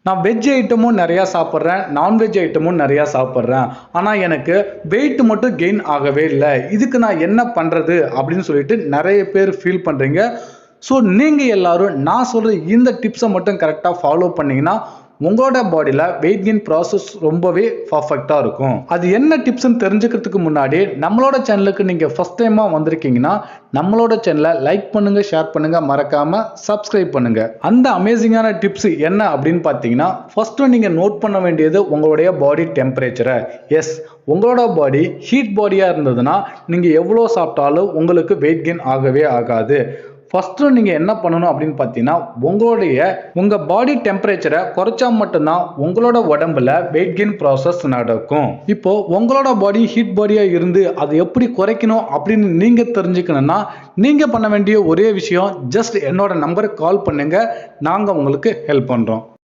Non veg ஐட்டமும் நிறையா சாப்பிட்றேன், நான்வெஜ் ஐட்டமும் நிறையா சாப்பிட்றேன். ஆனால் எனக்கு வெயிட் மட்டும் கெயின் ஆகவே இல்லை. இதுக்கு நான் என்ன பண்ணுறது அப்படின்னு சொல்லிட்டு நிறைய பேர் ஃபீல் பண்ணுறீங்க. ஸோ நீங்கள் எல்லாரும் நான் சொல்கிற இந்த டிப்ஸை மட்டும் கரெக்டாக ஃபாலோ பண்ணிங்கன்னா உங்களோட பாடியில் வெயிட் கெயின் ப்ராசஸ் ரொம்பவே பர்ஃபெக்டாக இருக்கும். அது என்ன டிப்ஸ்ன்னு தெரிஞ்சுக்கிறதுக்கு முன்னாடி நம்மளோட சேனலுக்கு நீங்கள் ஃபஸ்ட் டைமாக வந்திருக்கீங்கன்னா நம்மளோட சேனலை லைக் பண்ணுங்கள், ஷேர் பண்ணுங்கள், மறக்காமல் சப்ஸ்கிரைப் பண்ணுங்கள். அந்த அமேசிங்கான டிப்ஸ் என்ன அப்படின்னு பார்த்தீங்கன்னா, ஃபஸ்ட்டு நீங்கள் நோட் பண்ண வேண்டியது உங்களுடைய பாடி டெம்பரேச்சரை. எஸ், உங்களோட பாடி ஹீட் பாடியாக இருந்ததுன்னா நீங்கள் எவ்வளோ சாப்பிட்டாலும் உங்களுக்கு வெயிட் கெயின் ஆகவே ஆகாது. ஃபஸ்ட்டு நீங்கள் என்ன பண்ணணும் அப்படின்னு பார்த்தீங்கன்னா, உங்கள் பாடி டெம்பரேச்சரை குறைச்சா மட்டும்தான் உங்களோட உடம்புல வெயிட் கெயின் ப்ராசஸ் நடக்கும். இப்போ உங்களோட பாடி ஹீட் பாடியாக இருந்து அதை எப்படி குறைக்கணும் அப்படின்னு நீங்கள் தெரிஞ்சுக்கணும்னா நீங்கள் பண்ண வேண்டிய ஒரே விஷயம், ஜஸ்ட் என்னோட நம்பருக்கு கால் பண்ணுங்க, நாங்கள் உங்களுக்கு ஹெல்ப் பண்ணுறோம்.